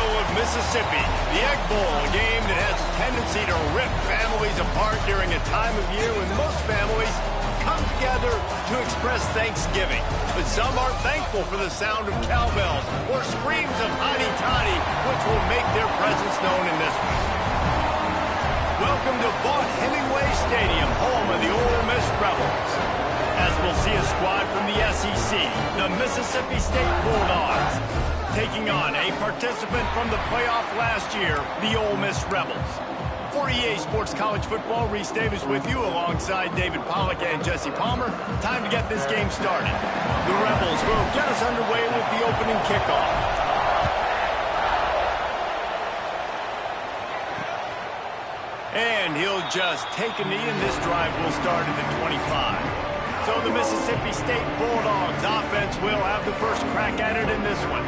Battle of Mississippi, the Egg Bowl, a game that has a tendency to rip families apart during a time of year when most families come together to express Thanksgiving. But some are thankful for the sound of cowbells or screams of hotty toddy, which will make their presence known in this one. Welcome to Vaught-Hemingway Stadium, home of the Ole Miss Rebels. As we'll see a squad from the SEC, the Mississippi State Bulldogs, taking on a participant from the playoff last year, the Ole Miss Rebels. For EA Sports College Football, Reese Davis with you alongside David Pollack and Jesse Palmer. Time to get this game started. The Rebels will get us underway with the opening kickoff. And he'll just take a knee, and this drive will start at the 25. So the Mississippi State Bulldogs offense will have the first crack at it in this one.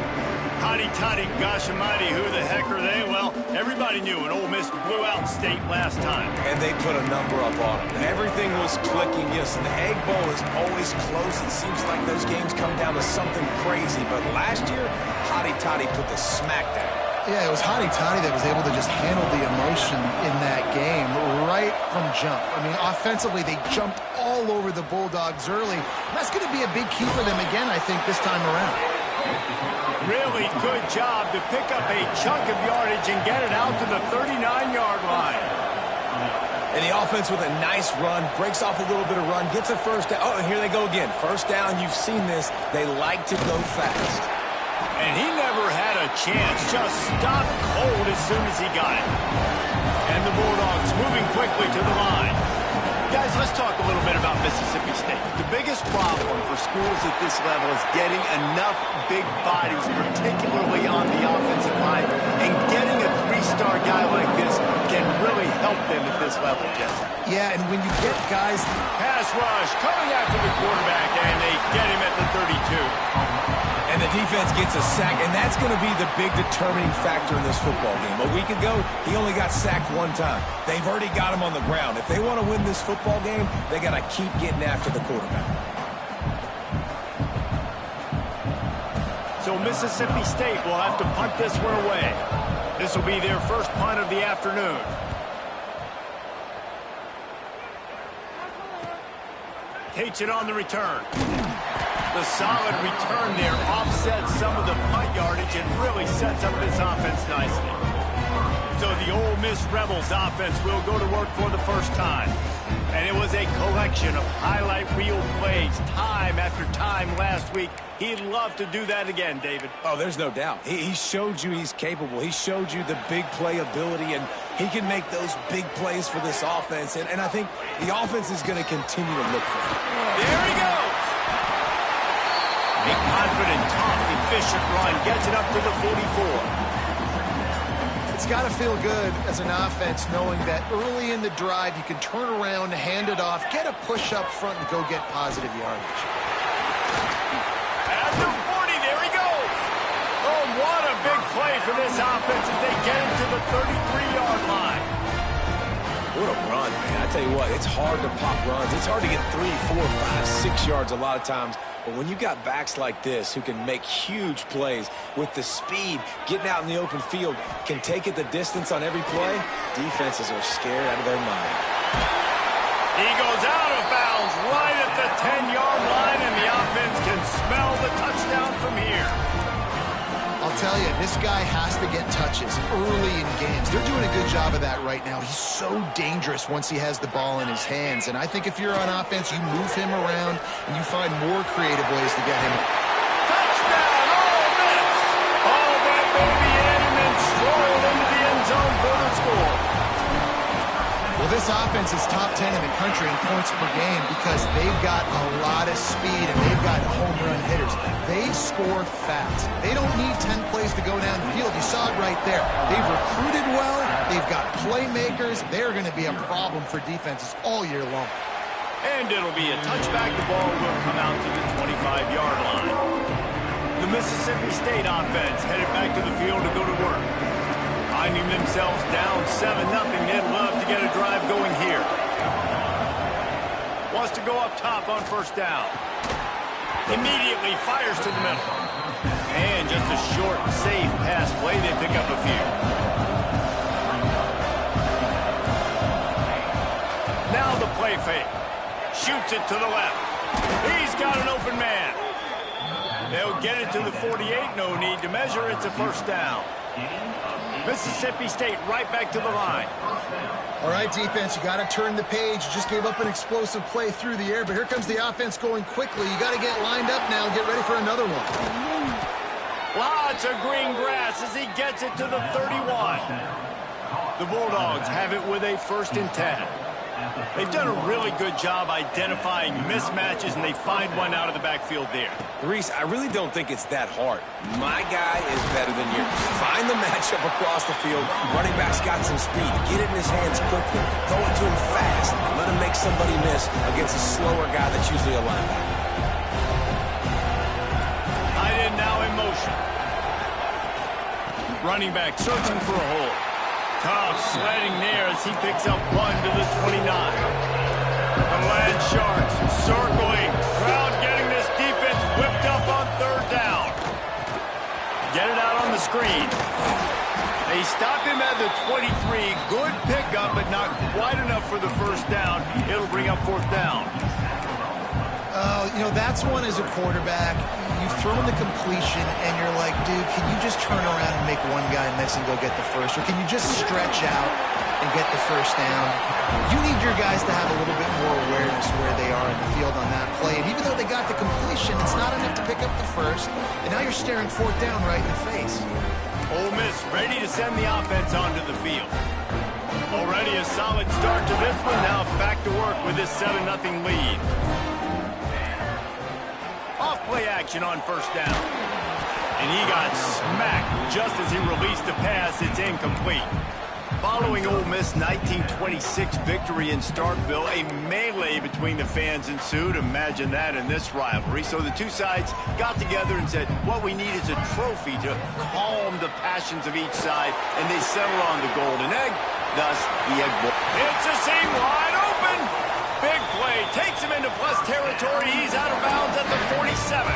Hotty toddy, gosh almighty, who the heck are they? Well, everybody knew an Ole Miss blew out State last time. And they put a number up on them. Everything was clicking. Yes, and the Egg Bowl is always close. It seems like those games come down to something crazy. But last year, Hotty toddy put the smack down. Yeah, it was Hotty Toddy that was able to just handle the emotion in that game right from jump. I mean, offensively, they jumped all over the Bulldogs early. That's going to be a big key for them again, I think, this time around. Really good job to pick up a chunk of yardage and get it out to the 39-yard line. And the offense with a nice run, breaks off a little bit of run, gets a first down. Oh, and here they go again. First down, you've seen this. They like to go fast. And he never had a chance, just stopped cold as soon as he got it. And the Bulldogs moving quickly to the line. Guys, let's talk a little bit about Mississippi State. The biggest problem for schools at this level is getting enough big bodies, particularly on the offensive line, and getting a three-star guy like this can really help them at this level, Jesse. Yeah, and when you get guys... Pass rush coming after the quarterback, and they get him at the 32. And the defense gets a sack, and that's going to be the big determining factor in this football game. A week ago, he only got sacked one time. They've already got him on the ground. If they want to win this football game, they got to keep getting after the quarterback. So Mississippi State will have to punt this one away. This will be their first punt of the afternoon. Takes it on the return. The solid return there offsets some of the punt yardage and really sets up this offense nicely. So the Ole Miss Rebels offense will go to work for the first time. And it was a collection of highlight reel plays time after time last week. He'd love to do that again, David. Oh, there's no doubt. He showed you he's capable. He showed you the big play ability, and he can make those big plays for this offense. And I think the offense is going to continue to look for him. There he goes. A confident, tough, efficient run gets it up to the 44. It's got to feel good as an offense knowing that early in the drive you can turn around, hand it off, get a push up front, and go get positive yardage. At the 40, there he goes. Oh, what a big play for this offense as they get him to the 33-yard line. What a run, man. I tell you what, it's hard to pop runs. It's hard to get 3, 4, 5, 6 yards a lot of times. But when you got backs like this who can make huge plays with the speed, getting out in the open field, can take it the distance on every play, defenses are scared out of their mind. He goes out of bounds right at the 10-yard line, and the offense can smell the touchdown from here. I'll tell you, this guy has to get touches early in games. They're doing a good job of that right now. He's so dangerous once he has the ball in his hands. And I think if you're on offense, you move him around and you find more creative ways to get him. Touchdown, Ole Miss! Oh, that baby in and then strolled into the end zone for the score. Well, this offense is top 10 in the country in points per game because they've got a lot of speed and they've got home run hitters. They score fast. They don't need 10 plays to go down the field. You saw it right there. They've recruited well. They've got playmakers. They're going to be a problem for defenses all year long. And it'll be a touchback. The ball will come out to the 25-yard line. The Mississippi State offense headed back to the field to go to work. Finding themselves down 7-0, they'd love to get a drive going here. Wants to go up top on first down. Immediately fires to the middle. And just a short, safe pass play. They pick up a few. Now the play fake. Shoots it to the left. He's got an open man. They'll get it to the 48. No need to measure. It's a first down. Mississippi State right back to the line. All right, defense, you got to turn the page. You just gave up an explosive play through the air, but here comes the offense going quickly. You got to get lined up now and get ready for another one. Lots of green grass as he gets it to the 31. The Bulldogs have it with a 1st and 10. They've done a really good job identifying mismatches, and they find one out of the backfield there. Reese, I really don't think it's that hard. My guy is better than yours. Find the matchup across the field. Running back's got some speed. Get it in his hands quickly. Throw it to him fast. Let him make somebody miss against a slower guy that's usually a linebacker. Tight end now in motion. Running back searching for a hole. Tough sledding there as he picks up 1 to the 29. The Land Sharks circling. Crowd getting this defense whipped up on 3rd down. Get it out on the screen. They stop him at the 23. Good pickup, but not quite enough for the first down. It'll bring up 4th down. You know, that's one as a quarterback. You've thrown the completion, and you're like, dude, can you just turn around and make one guy miss and go get the first? Or can you just stretch out and get the first down? You need your guys to have a little bit more awareness where they are in the field on that play. And even though they got the completion, it's not enough to pick up the first. And now you're staring 4th down right in the face. Ole Miss ready to send the offense onto the field. Already a solid start to this one. Now back to work with this 7-0 lead. Off-play action on 1st down. And he got smacked just as he released the pass. It's incomplete. Following Ole Miss' 1926 victory in Starkville, a melee between the fans ensued. Imagine that in this rivalry. So the two sides got together and said, what we need is a trophy to calm the passions of each side, and they settle on the golden egg, thus the Egg Bowl. It's a seam wide open. Big play, takes him into plus territory. He's out of bounds at the 47.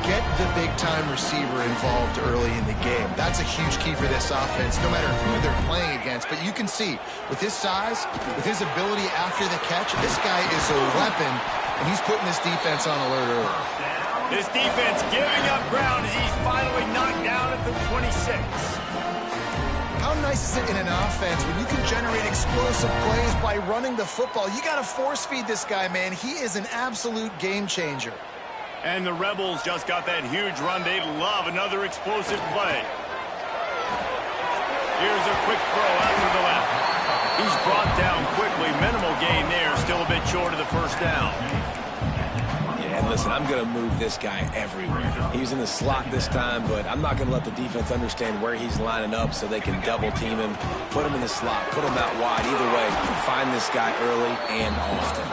Get the big-time receiver involved early in the game. That's a huge key for this offense, no matter who they're playing against. But you can see, with his size, with his ability after the catch, this guy is a weapon, and he's putting this defense on alert early. This defense giving up ground as he's finally knocked down at the 26. How nice is it in an offense when you can generate explosive plays by running the football? You got to force-feed this guy, man. He is an absolute game changer. And the Rebels just got that huge run. They love another explosive play. Here's a quick throw out to the left. He's brought down quickly. Minimal gain there. Still a bit short of the first down. Yeah, and listen, I'm going to move this guy everywhere. He's in the slot this time, but I'm not going to let the defense understand where he's lining up so they can double-team him, put him in the slot, put him out wide. Either way, find this guy early and often.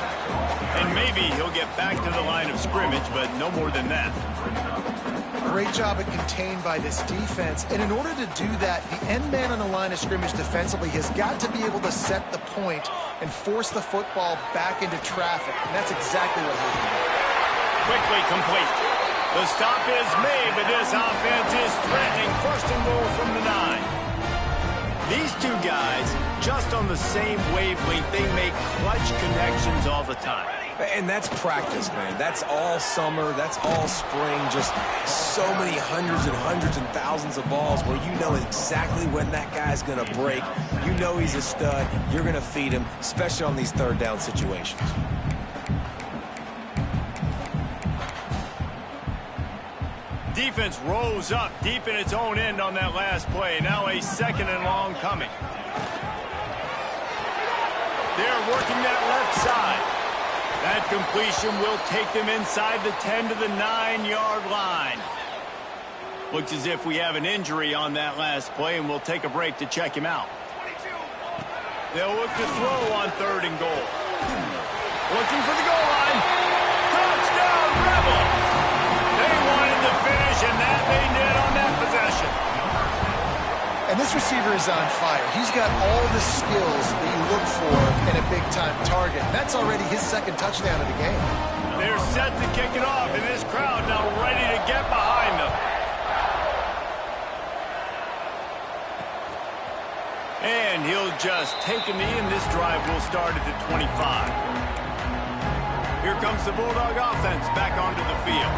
And maybe he'll get back to the line of scrimmage, but no more than that. Great job at contained by this defense. And in order to do that, the end man on the line of scrimmage defensively has got to be able to set the point and force the football back into traffic. And that's exactly what happened. Quickly complete. The stop is made, but this offense is threatening. 1st and goal from the 9. These two guys, just on the same wavelength, they make clutch connections all the time. And that's practice, man. That's all summer. That's all spring. Just so many hundreds and thousands of balls where you know exactly when that guy's going to break. You know he's a stud. You're going to feed him, especially on these 3rd down situations. Defense rose up deep in its own end on that last play. Now a 2nd and long coming. They're working that left side. That completion will take them inside the 10 to the 9-yard line. Looks as if we have an injury on that last play, and we'll take a break to check him out. They'll look to throw on 3rd and goal. Looking for the goal line. Touchdown, Rebels! They wanted to finish, and that they did on that possession. And this receiver is on fire. He's got all the skills that you look for in a big-time target. And that's already his 2nd touchdown of the game. They're set to kick it off, and this crowd now ready to get behind And he'll just take a knee, and this drive will start at the 25. Here comes the Bulldog offense back onto the field.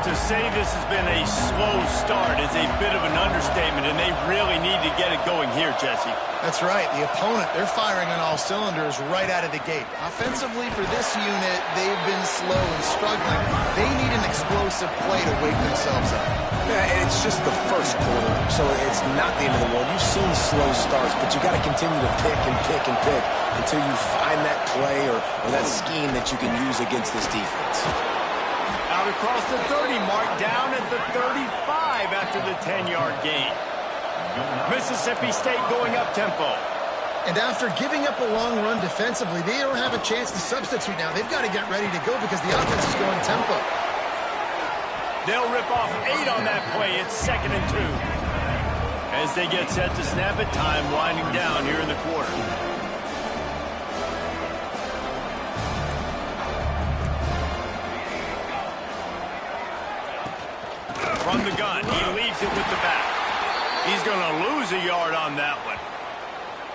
To say this has been a slow start is a bit of an understatement, and they really need to get it going here, Jesse. That's right. The opponent, they're firing on all cylinders right out of the gate. Offensively for this unit, they've been slow and struggling. They need an explosive play to wake themselves up. Yeah, and it's just the first quarter, so it's not the end of the world. You've seen slow starts, but you got to continue to pick and pick and pick until you find that play or that scheme that you can use against this defense. Out across the 30, marked down at the 35 after the 10-yard gain. Mississippi State going up tempo. And after giving up a long run defensively, they don't have a chance to substitute now. They've got to get ready to go because the offense is going tempo. They'll rip off 8 on that play. It's 2nd and 2. As they get set to snap it, time winding down here in the quarter. From the gun, he leaves it with the back. He's going to lose a yard on that one.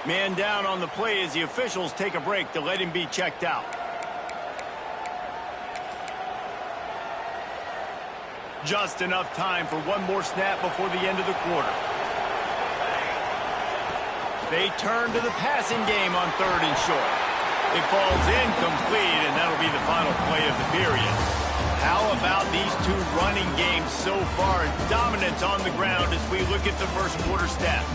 Man down on the play as the officials take a break to let him be checked out. Just enough time for one more snap before the end of the quarter. They turn to the passing game on 3rd and short. It falls incomplete, and that'll be the final play of the period. How about these two running games so far? Dominance on the ground as we look at the first quarter stats.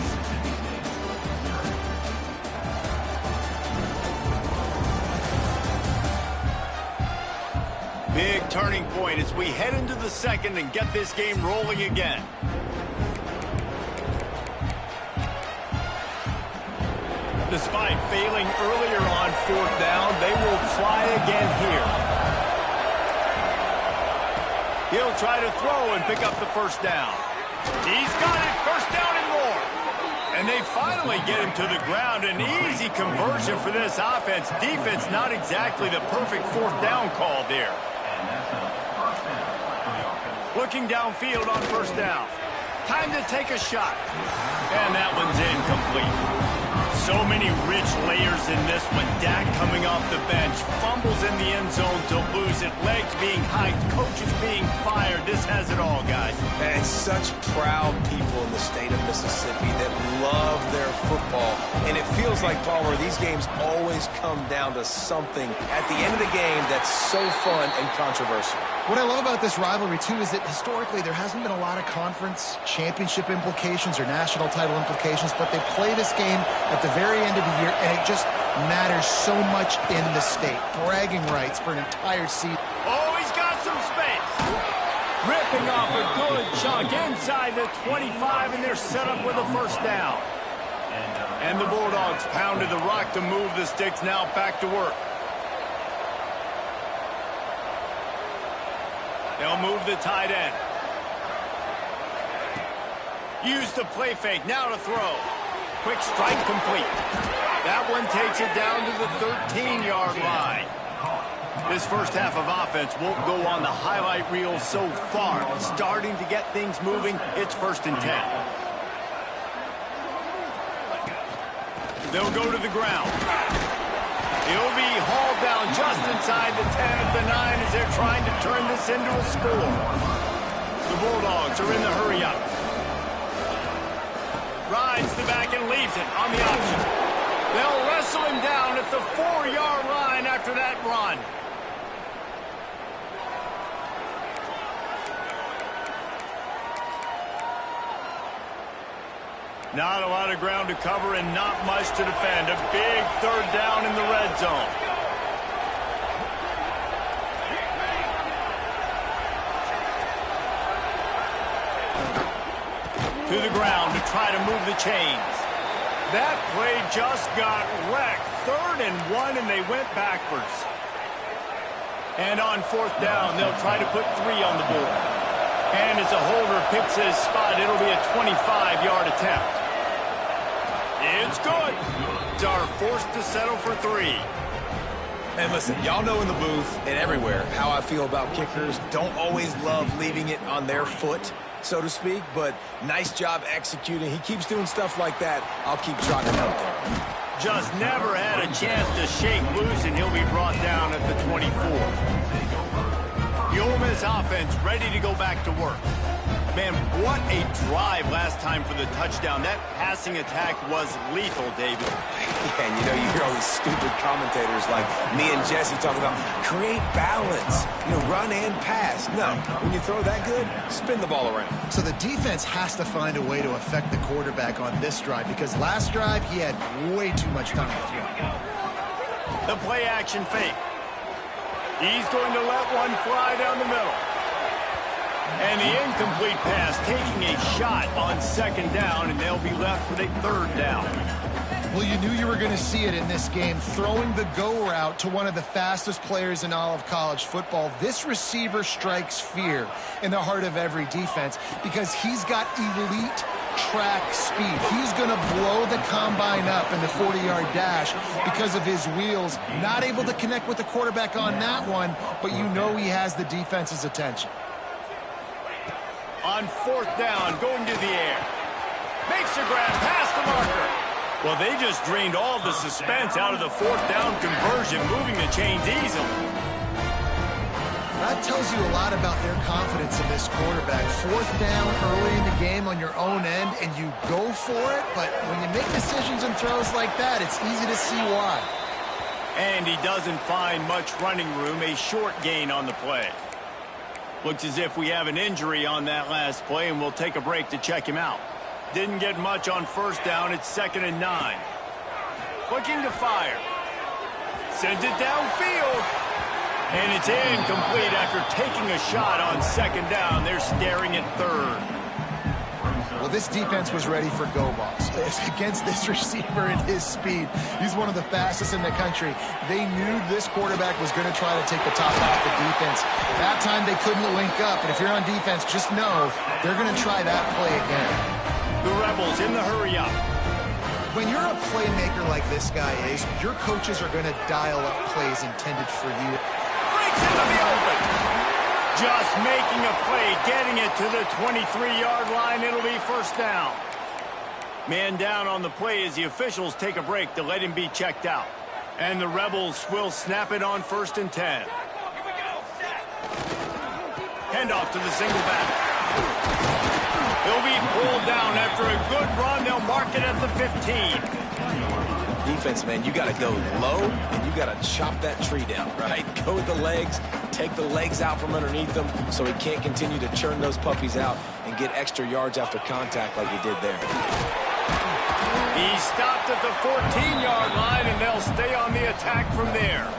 Big turning point as we head into the second and get this game rolling again. Despite failing earlier on 4th down, they will try again here. He'll try to throw and pick up the first down. He's got it, 1st down and more. And they finally get him to the ground. An easy conversion for this offense. Defense, not exactly the perfect 4th down call there. Looking downfield on 1st down. Time to take a shot. And that one's incomplete. So many rich layers in this one. Dak coming off the bench. Fumbles in the end zone to lose it. Legs being hiked. Coaches being fired. This has it all, guys. And such proud people in the state of Mississippi that love their football. And it feels like, Palmer, these games always come down to something at the end of the game that's so fun and controversial. What I love about this rivalry, too, is that historically there hasn't been a lot of conference championship implications or national title implications, but they play this game at the very end of the year, and it just matters so much in the state. Bragging rights for an entire season. Oh, he's got some space. Ripping off a good chunk inside the 25, and they're set up with a 1st down. And the Bulldogs pounded the rock to move the sticks, now back to work. They'll move the tight end. Use the play fake, now to throw. Quick strike complete. That one takes it down to the 13-yard line. This first half of offense won't go on the highlight reel so far. Starting to get things moving, it's 1st and 10. They'll go to the ground. He'll be hauled down just inside the 10 at the 9 as they're trying to turn this into a score. The Bulldogs are in the hurry-up. Rides the back and leaves it on the option. They'll wrestle him down at the 4-yard line after that run. Not a lot of ground to cover and not much to defend. A big 3rd down in the red zone. To the ground to try to move the chains. That play just got wrecked. 3rd and 1, and they went backwards. And on 4th down, they'll try to put 3 on the board. And as a holder picks his spot, it'll be a 25-yard attempt. It's good. Are forced to settle for 3. And listen, y'all know in the booth and everywhere how I feel about kickers. Don't always love leaving it on their foot. so to speak, but nice job executing. He keeps doing stuff like that. I'll keep trotting out there. Just never had a chance to shake loose, and he'll be brought down at the 24. The Ole Miss offense ready to go back to work. Man, what a drive last time for the touchdown. That passing attack was lethal, David. Yeah, and you hear all these stupid commentators like me and Jesse talking about create balance, run and pass. No, when you throw that good, spin the ball around. So the defense has to find a way to affect the quarterback on this drive because last drive he had way too much time to throw. The play action fake. He's going to let one fly down the middle. And the incomplete pass taking a shot on second down, and they'll be left with a third down. Well, you knew you were going to see it in this game, throwing the go route to one of the fastest players in all of college football. This receiver strikes fear in the heart of every defense because he's got elite track speed. He's going to blow the combine up in the 40-yard dash because of his wheels. Not able to connect with the quarterback on that one, but you know he has the defense's attention. On fourth down, going to the air. Makes a grab past the marker. Well, they just drained all the suspense out of the fourth down conversion, moving the chains easily. That tells you a lot about their confidence in this quarterback. Fourth down early in the game on your own end, and you go for it, but when you make decisions and throws like that, it's easy to see why. And he doesn't find much running room, a short gain on the play. Looks as if we have an injury on that last play, and we'll take a break to check him out. Didn't get much on first down. It's 2nd and 9. Looking to fire. Sends it downfield. And it's incomplete after taking a shot on second down. They're staring at third. Well, this defense was ready for go balls. Against this receiver and his speed, he's one of the fastest in the country. They knew this quarterback was going to try to take the top off the defense. That time they couldn't link up, and if you're on defense, just know they're going to try that play again. The Rebels in the hurry up. When you're a playmaker like this guy is, your coaches are going to dial up plays intended for you. Breaks into the open. Just making a play, getting it to the 23-yard line. It'll be first down. Man down on the play as the officials take a break to let him be checked out. And the Rebels will snap it on 1st and 10. Handoff to the single back. He'll be pulled down after a good run. They'll mark it at the 15. Defense, man, you got to go low, and you got to chop that tree down, right? Go with the legs, take the legs out from underneath them so he can't continue to churn those puppies out and get extra yards after contact like he did there. He stopped at the 14-yard line, and they'll stay on the attack from there.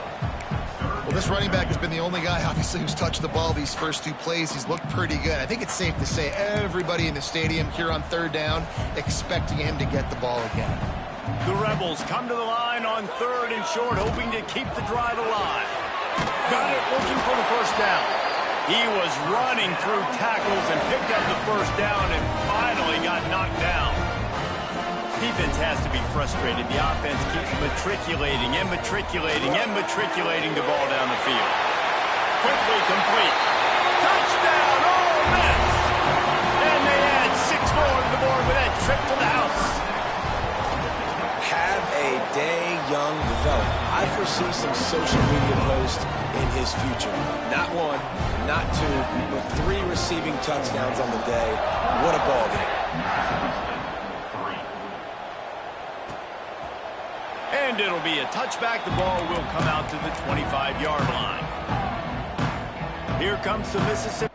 Well, this running back has been the only guy, obviously, who's touched the ball these first two plays. He's looked pretty good. I think it's safe to say everybody in the stadium here on third down expecting him to get the ball again. The Rebels come to the line on 3rd and short, hoping to keep the drive alive. Got it, looking for the first down. He was running through tackles and picked up the first down and finally got knocked down. Defense has to be frustrated. The offense keeps matriculating and matriculating and matriculating the ball down the field. Quickly complete. Touchdown, Ole Miss! And they add 6 more to the board with that trip to the house. Have a day, young fella. I foresee some social media posts in his future. Not 1, not 2, but 3 receiving touchdowns on the day. What a ball game. And it'll be a touchback. The ball will come out to the 25-yard line. Here comes the Mississippi.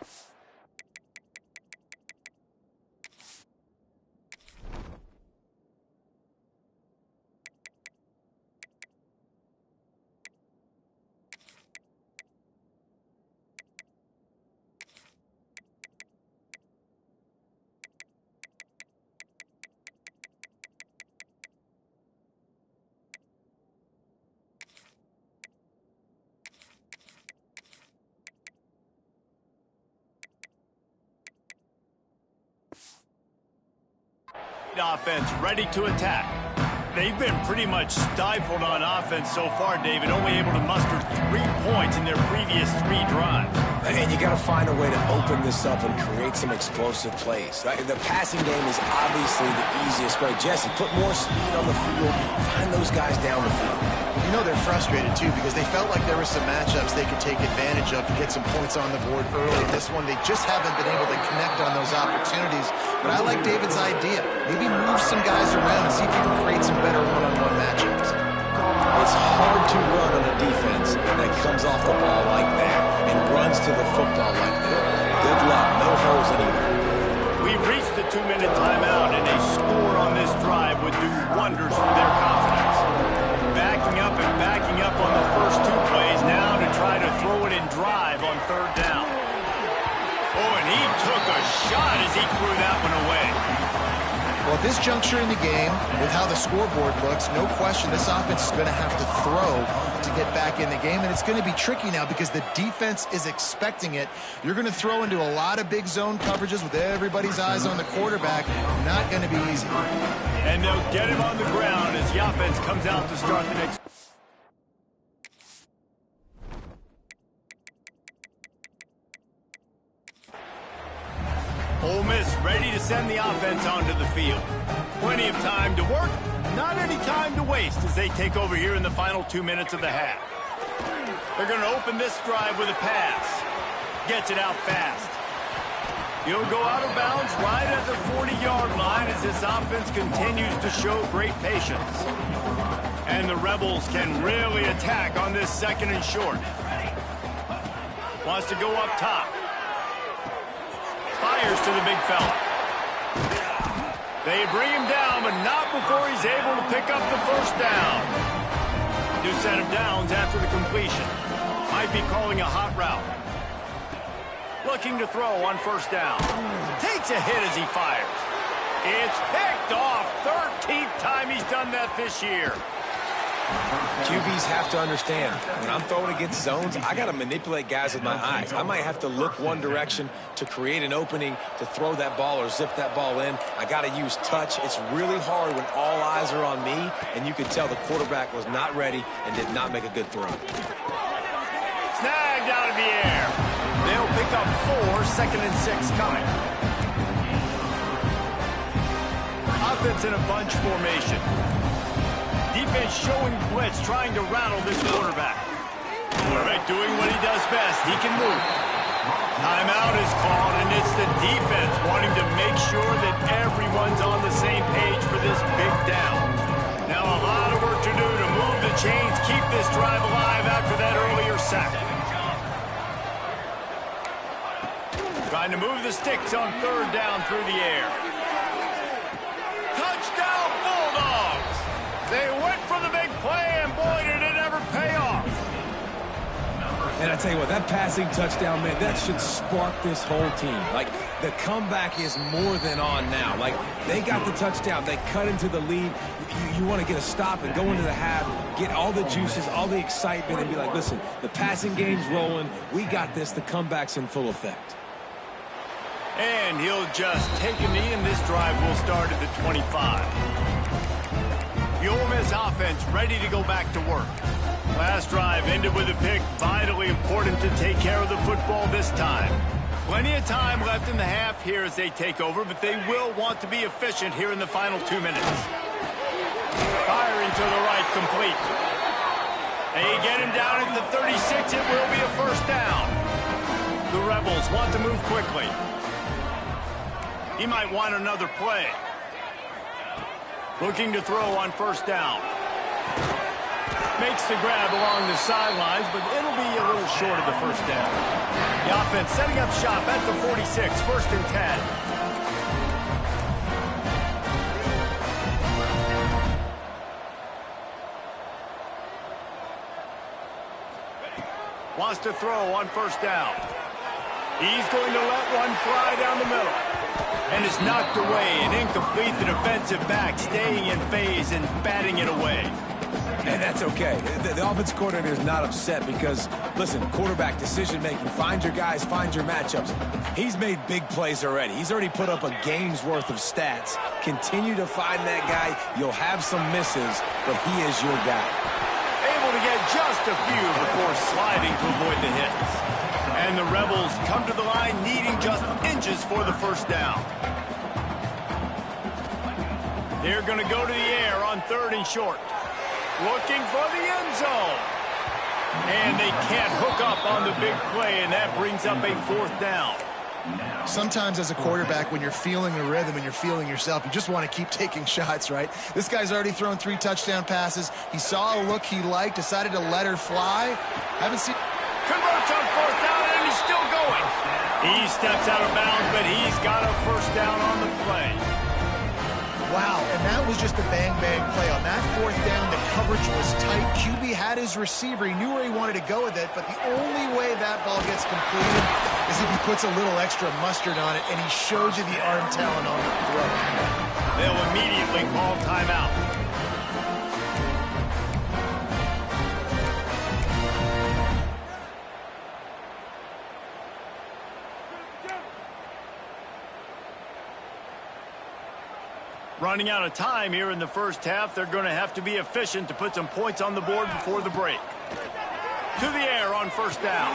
Offense ready to attack. They've been pretty much stifled on offense so far, David, only able to muster 3 points in their previous 3 drives. And you got to find a way to open this up and create some explosive plays. Right? The passing game is obviously the easiest way. Jesse, put more speed on the field. Find those guys down the field. You know they're frustrated, too, because they felt like there were some matchups they could take advantage of to get some points on the board early. In this one, they just haven't been able to connect on those opportunities. But I like David's idea. Maybe move some guys around and see if you can create some better one-on-one matchups. It's hard to run on a defense that comes off the ball like that and runs to the football like that. Good luck. No holes anywhere. We've reached the 2-minute timeout, and a score on this drive would do wonders for their confidence. Backing up on the first 2 plays now to try to throw it and drive on 3rd down. Oh, and he took a shot as he threw that one away. Well, at this juncture in the game, with how the scoreboard looks, no question this offense is going to have to throw to get back in the game, and it's going to be tricky now because the defense is expecting it. You're going to throw into a lot of big zone coverages with everybody's eyes on the quarterback. Not going to be easy. And they'll get him on the ground as the offense comes out to start the next. Ole Miss ready to send the offense onto the field. Plenty of time to work, not any time to waste as they take over here in the final 2 minutes of the half. They're going to open this drive with a pass. Gets it out fast. He'll go out of bounds right at the 40-yard line as this offense continues to show great patience. And the Rebels can really attack on this 2nd and short. Wants to go up top. Fires to the big fella. They bring him down, but not before he's able to pick up the 1st down. New set of downs after the completion. Might be calling a hot route. Looking to throw on 1st down. Takes a hit as he fires. It's picked off. 13th time he's done that this year. QBs have to understand, when I'm throwing against zones, I got to manipulate guys with my eyes. I might have to look one direction to create an opening to throw that ball or zip that ball in. I got to use touch. It's really hard when all eyes are on me, and you can tell the quarterback was not ready and did not make a good throw. Snagged out of the air. They'll pick up 4, 2nd and 6 coming. Offense in a bunch formation. Defense showing blitz, trying to rattle this quarterback. Quarterback doing what he does best. He can move. Timeout is called, and it's the defense wanting to make sure that everyone's on the same page for this big down. Now a lot of work to do to move the chains, keep this drive alive after that earlier sack. Trying to move the sticks on 3rd down through the air. Touchdown, Bulldogs! They went for the big play, and boy, did it ever pay off. And I tell you what, that passing touchdown, man, that should spark this whole team. Like, the comeback is more than on now. Like, they got the touchdown. They cut into the lead. You want to get a stop and go into the half, get all the juices, all the excitement, and be like, listen, the passing game's rolling. We got this. The comeback's in full effect. And he'll just take a knee, and this drive will start at the 25. The Ole Miss offense ready to go back to work. Last drive ended with a pick, vitally important to take care of the football this time. Plenty of time left in the half here as they take over, but they will want to be efficient here in the final 2 minutes. Firing to the right, complete. They get him down at the 36. It will be a 1st down. The Rebels want to move quickly. He might want another play. Looking to throw on 1st down. Makes the grab along the sidelines, but it'll be a little short of the 1st down. The offense setting up shop at the 46, 1st and 10. Wants to throw on 1st down. He's going to let one fly down the middle. And is knocked away and incomplete. The defensive back staying in phase and batting it away. And that's okay. The offensive coordinator is not upset because, listen, quarterback decision-making, find your guys, find your matchups. He's made big plays already. He's already put up a game's worth of stats. Continue to find that guy. You'll have some misses, but he is your guy. Able to get just a few before sliding to avoid the hits. And the Rebels come to the line needing just inches for the first down. They're going to go to the air on 3rd and short. Looking for the end zone. And they can't hook up on the big play, and that brings up a 4th down. Sometimes as a quarterback, when you're feeling the rhythm and you're feeling yourself, you just want to keep taking shots, right? This guy's already thrown 3 touchdown passes. He saw a look he liked, decided to let her fly. Haven't seen... Converts on 4th down, and he's still going. He steps out of bounds, but he's got a 1st down on the play. Wow, and that was just a bang-bang play. On that 4th down, the coverage was tight. QB had his receiver. He knew where he wanted to go with it, but the only way that ball gets completed is if he puts a little extra mustard on it, and he shows you the arm talent on the throw. They'll immediately call timeout. Running out of time here in the first half, they're going to have to be efficient to put some points on the board before the break. To the air on 1st down.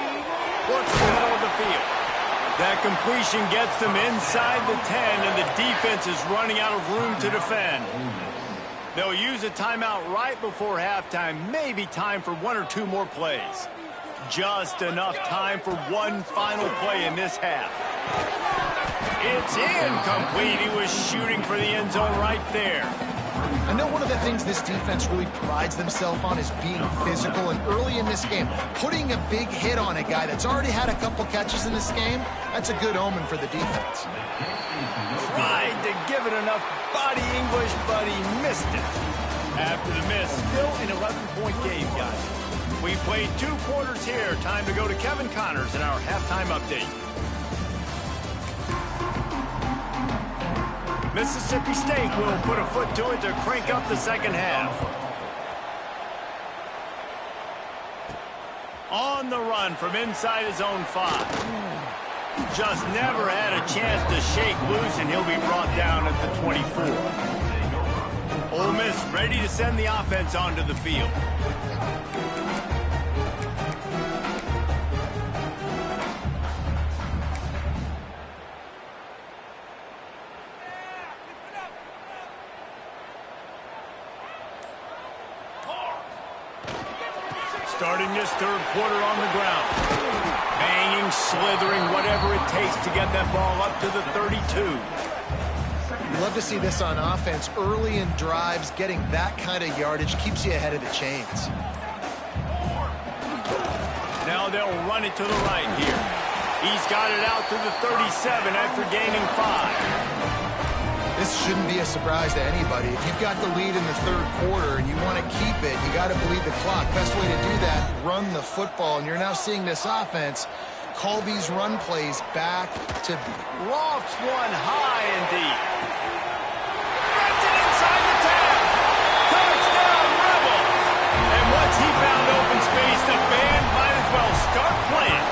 Works the middle of the field. That completion gets them inside the 10, and the defense is running out of room to defend. They'll use a timeout right before halftime, maybe time for 1 or 2 more plays. Just enough time for one final play in this half. It's incomplete. He was shooting for the end zone right there. I know one of the things this defense really prides themselves on is being physical, and early in this game, putting a big hit on a guy that's already had a couple catches in this game, that's a good omen for the defense. Tried to give it enough body English, but he missed it. After the miss, still an 11-point game, guys. We played 2 quarters here. Time to go to Kevin Connors in our halftime update. Mississippi State will put a foot to it to crank up the second half. On the run from inside his own 5. Just never had a chance to shake loose, and he'll be brought down at the 24. Ole Miss ready to send the offense onto the field. Starting this 3rd quarter on the ground. Banging, slithering, whatever it takes to get that ball up to the 32. You love to see this on offense. Early in drives, getting that kind of yardage keeps you ahead of the chains. Now they'll run it to the right here. He's got it out to the 37 after gaining 5. This shouldn't be a surprise to anybody. If you've got the lead in the 3rd quarter and you want to keep it, you got to bleed the clock. Best way to do that, run the football. And you're now seeing this offense call these run plays back to... Lofts one high and deep. Gets it inside the 10. Touchdown, Rebels. And once he found open space, the band might as well start playing.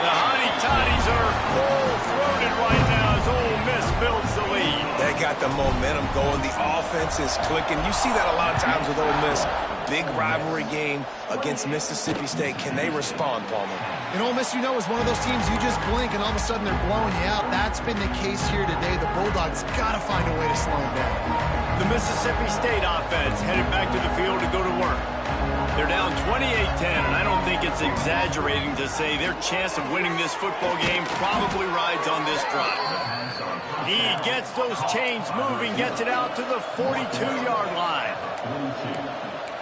The Hottie Toddies are full-throated right now as Ole Miss builds the lead. They got the momentum going. The offense is clicking. You see that a lot of times with Ole Miss. Big rivalry game against Mississippi State. Can they respond, Palmer? And Ole Miss, you know, is one of those teams you just blink and all of a sudden they're blowing you out. That's been the case here today. The Bulldogs got to find a way to slow them down. The Mississippi State offense headed back to the field to go to work. They're down 28-10, and I don't think it's exaggerating to say their chance of winning this football game probably rides on this drive. He gets those chains moving, gets it out to the 42-yard line.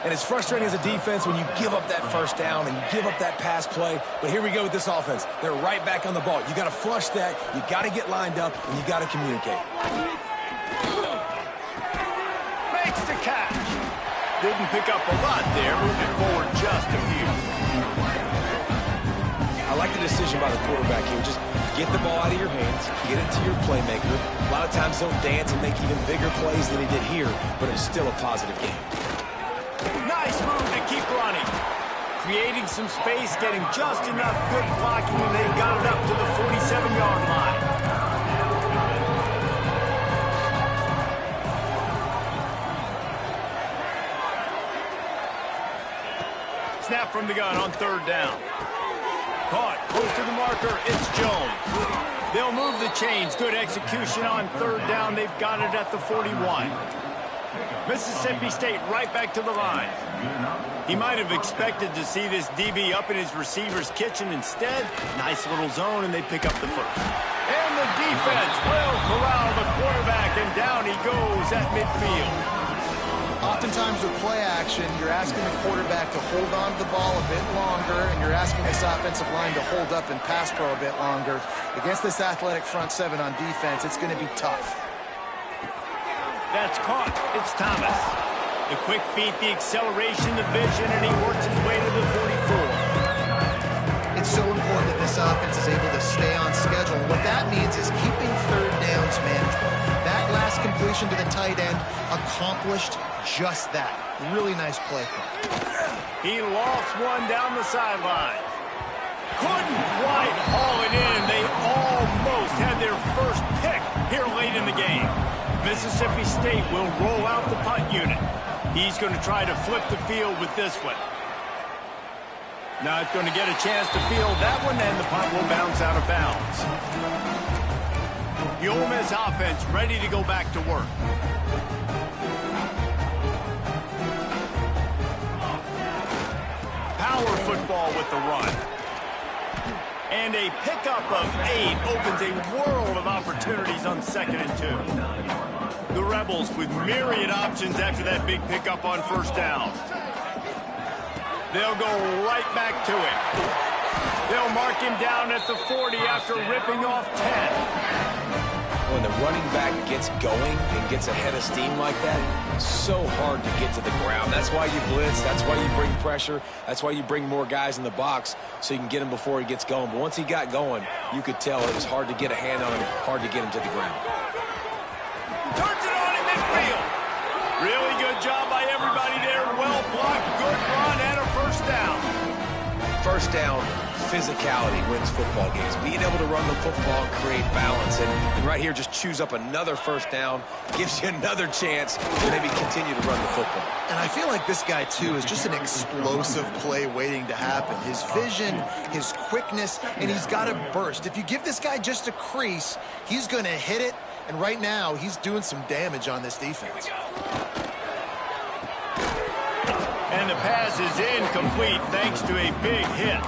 And it's frustrating as a defense when you give up that 1st down and you give up that pass play. But here we go with this offense. They're right back on the ball. You got to flush that. You got to get lined up, and you got to communicate. Makes the catch. Didn't pick up a lot there, moving forward just a few. I like the decision by the quarterback here. Just get the ball out of your hands, get it to your playmaker. A lot of times he'll dance and make even bigger plays than he did here, but it's still a positive game. creating some space, getting just enough good blocking, and they got it up to the 47-yard line. Snap from the gun on third down. Caught, close to the marker, it's Jones. They'll move the chains. Good execution on third down. They've got it at the 41. Mississippi State right back to the line. He might have expected to see this DB up in his receiver's kitchen. Instead, nice little zone, and they pick up the first. And the defense will corral the quarterback, and down he goes at midfield. Oftentimes with play action, you're asking the quarterback to hold on to the ball a bit longer, and you're asking this offensive line to hold up and pass pro a bit longer. Against this athletic front seven on defense, it's going to be tough. That's caught. It's Thomas. The quick feet, the acceleration, the vision, and he works his way to the 44. It's so important that this offense is able to stay on schedule. What that means is keeping third downs manageable. That last completion to the tight end accomplished just that. Really nice play. He lost one down the sideline. Couldn't quite haul it in. They almost had their first pick here late in the game. Mississippi State will roll out the punt unit. He's going to try to flip the field with this one. Not going to get a chance to field that one, and the punt will bounce out of bounds. The Ole Miss offense ready to go back to work. Power football with the run. And a pickup of 8 opens a world of opportunities on 2nd and 2. The Rebels with myriad options after that big pickup on first down. They'll go right back to it. They'll mark him down at the 40 after ripping off 10. When the running back gets going and gets ahead of steam like that, it's so hard to get to the ground. That's why you blitz. That's why you bring pressure. That's why you bring more guys in the box so you can get him before he gets going. But once he got going, you could tell it was hard to get a hand on him, hard to get him to the ground. Turns it on in midfield. Really good job by everybody there. Well blocked, good run, and a first down. First down, physicality wins football games. Being able to run the football and create balance. And right here, just choose up another first down, gives you another chance to maybe continue to run the football. And I feel like this guy, too, is just an explosive play waiting to happen. His vision, his quickness, and he's got a burst. If you give this guy just a crease, he's going to hit it. And right now, he's doing some damage on this defense. And the pass is incomplete thanks to a big hit.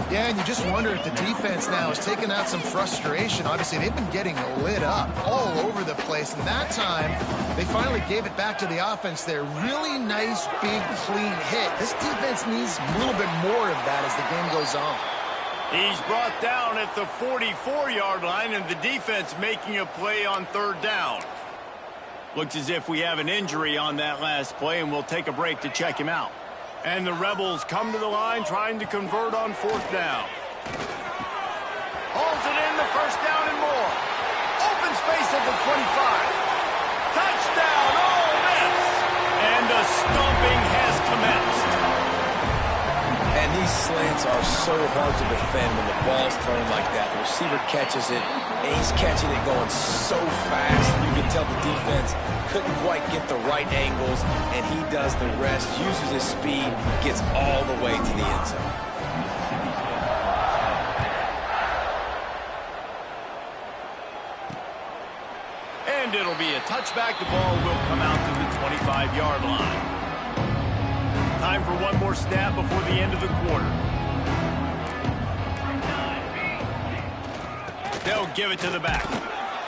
Yeah, and you just wonder if the defense now is taking out some frustration. Obviously, they've been getting lit up all over the place. And that time, they finally gave it back to the offense there. Really nice, big, clean hit. This defense needs a little bit more of that as the game goes on. He's brought down at the 44-yard line, and the defense making a play on third down. Looks as if we have an injury on that last play, and we'll take a break to check him out. And the Rebels come to the line trying to convert on fourth down. Hauls it in, the first down and more. Open space at the 25. Touchdown, Ole Miss! And the stomping has commenced. And these slants are so hard to defend when the ball's thrown like that. The receiver catches it, and he's catching it going so fast. You can tell the defense couldn't quite get the right angles, and he does the rest, uses his speed, gets all the way to the end zone. And it'll be a touchback. The ball will come out to the 25-yard line. Time for one more snap before the end of the quarter. They'll give it to the back.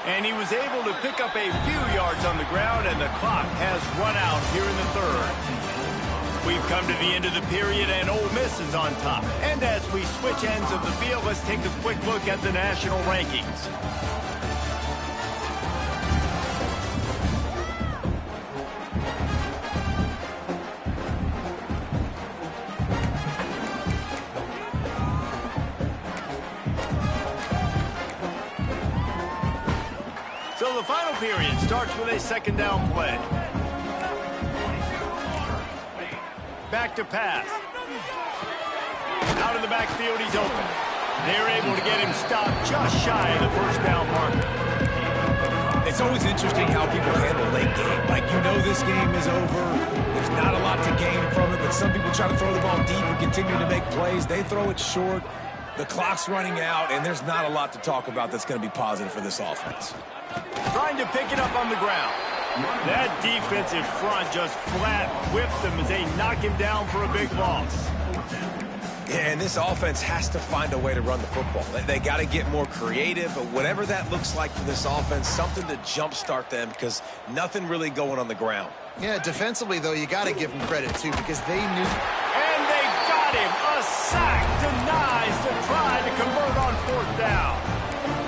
And he was able to pick up a few yards on the ground, and the clock has run out here in the third. We've come to the end of the period, and Ole Miss is on top. And as we switch ends of the field, let's take a quick look at the national rankings. So the final period starts with a second down play. Back to pass. Out of the backfield, he's open. They're able to get him stopped just shy of the first down marker. It's always interesting how people handle late game. Like, you know this game is over. There's not a lot to gain from it, but some people try to throw the ball deep and continue to make plays. They throw it short. The clock's running out, and there's not a lot to talk about that's going to be positive for this offense. Trying to pick it up on the ground. That defensive front just flat whipped them as they knock him down for a big loss. Yeah, and this offense has to find a way to run the football. They got to get more creative, but whatever that looks like for this offense, something to jumpstart them because nothing really going on the ground. Yeah, defensively, though, you got to give them credit, too, because they knew. And they got him. A sack denies the try to convert on fourth down.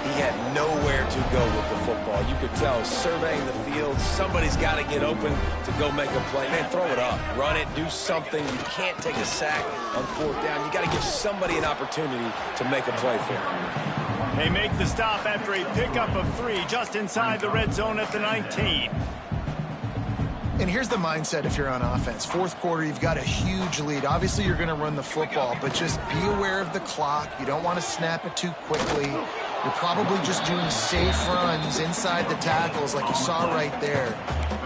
He had nowhere to go with the football. You could tell, surveying the field, somebody's got to get open to go make a play. Man, throw it up. Run it. Do something. You can't take a sack on fourth down. You got to give somebody an opportunity to make a play for him. They make the stop after a pickup of 3 just inside the red zone at the 19. And here's the mindset if you're on offense. Fourth quarter, you've got a huge lead. Obviously, you're going to run the football, but just be aware of the clock. You don't want to snap it too quickly. You're probably just doing safe runs inside the tackles like you saw right there.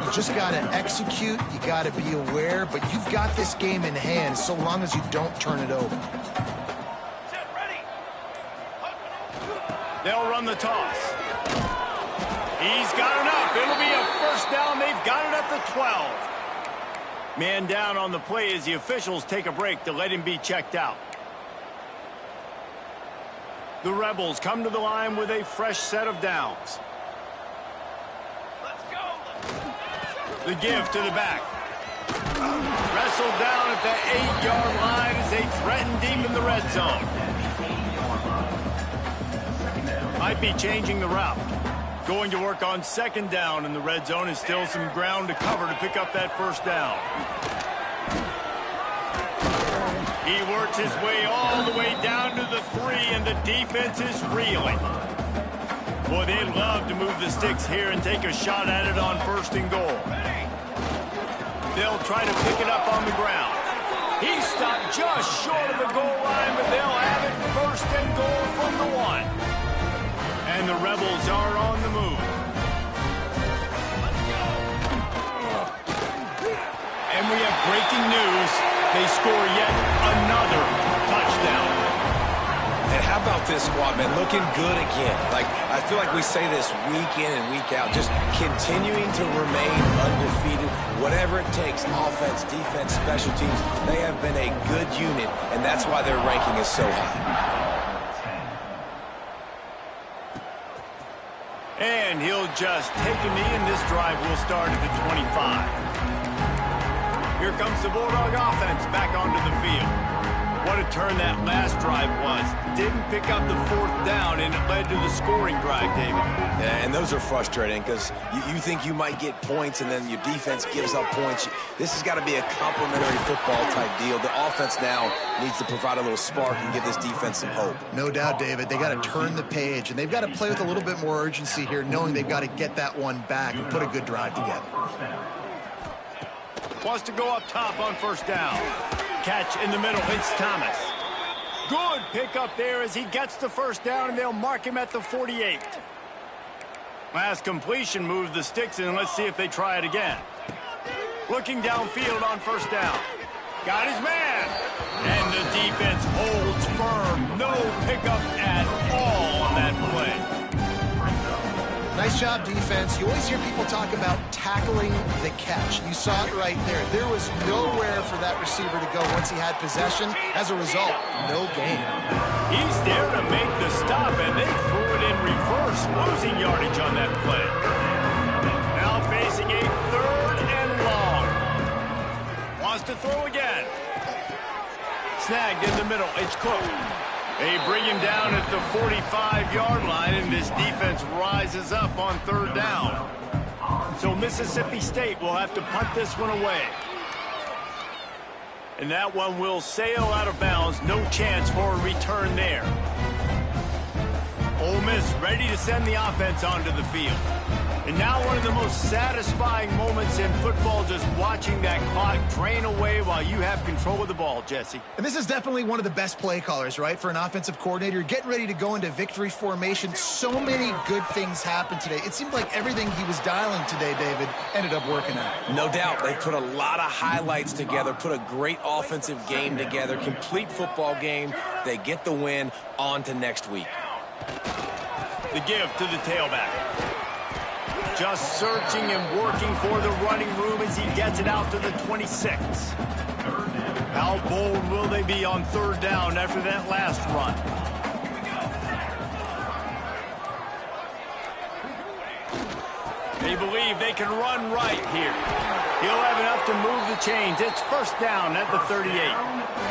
You just got to execute. You got to be aware, but you've got this game in hand so long as you don't turn it over. They'll run the toss. He's got enough. It'll be a first down. They've got it at the 12. Man down on the play as the officials take a break to let him be checked out. The Rebels come to the line with a fresh set of downs. Let's go. The give to the back. Wrestled down at the 8-yard line as they threaten deep in the red zone. Might be changing the route. Going to work on second down in the red zone is still some ground to cover to pick up that first down. He works his way all the way down to the 3, and the defense is reeling. Boy, they love to move the sticks here and take a shot at it on first and goal. They'll try to pick it up on the ground. He stopped just short of the goal line, but they'll have it first and goal from the 1. And the Rebels are on the move. And we have breaking news. They score yet another touchdown. And how about this squad, man? Looking good again. Like, I feel like we say this week in and week out. Just continuing to remain undefeated. Whatever it takes, offense, defense, special teams, they have been a good unit, and that's why their ranking is so high. And he'll just take a knee, and this drive will start at the 25. Here comes the Bulldog offense back onto the field. What a turn that last drive was. Didn't pick up the fourth down, and it led to the scoring drive, David. Yeah, and those are frustrating because you think you might get points, and then your defense gives up points. This has got to be a complimentary football-type deal. The offense now needs to provide a little spark and give this defense some hope. No doubt, David. They got to turn the page, and they've got to play with a little bit more urgency here, knowing they've got to get that one back and put a good drive together. Wants to go up top on first down. Catch in the middle. It's Thomas. Good pickup there as he gets the first down, and they'll mark him at the 48. Last completion moved the sticks in. Let's see if they try it again. Looking downfield on first down. Got his man. And the defense holds firm. No pickup at all on that play. Nice job, defense. You always hear people talk about tackling the catch. You saw it right there. There was nowhere for that receiver to go once he had possession. As a result, no gain. He's there to make the stop, and they threw it in reverse, losing yardage on that play. Now facing a 3rd and long. Wants to throw again. Snagged in the middle. It's Cook. They bring him down at the 45-yard line, and this defense rises up on 3rd down. So Mississippi State will have to punt this one away. And that one will sail out of bounds. No chance for a return there. Ole Miss ready to send the offense onto the field. And now one of the most satisfying moments in football, just watching that clock drain away while you have control of the ball, Jesse. And this is definitely one of the best play callers, right, for an offensive coordinator. Getting ready to go into victory formation. So many good things happened today. It seemed like everything he was dialing today, David, ended up working out. No doubt. They put a lot of highlights together, put a great offensive game together, complete football game. They get the win. On to next week. The give to the tailback. Just searching and working for the running room as he gets it out to the 26. How bold will they be on third down after that last run? They believe they can run right here. He'll have enough to move the chains. It's first down at the 38.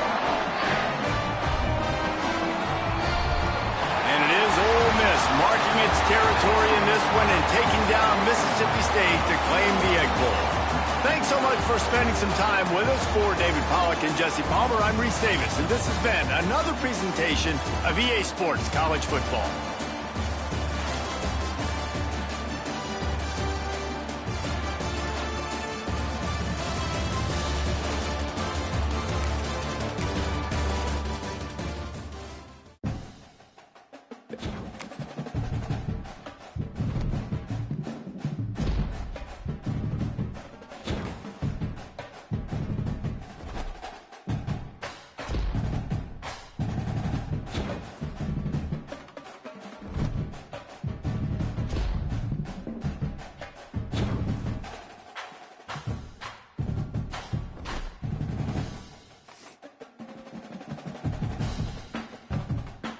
And it is Ole Miss marking its territory in this one and taking down Mississippi State to claim the Egg Bowl. Thanks so much for spending some time with us. For David Pollack and Jesse Palmer, I'm Reese Davis, and this has been another presentation of EA Sports College Football.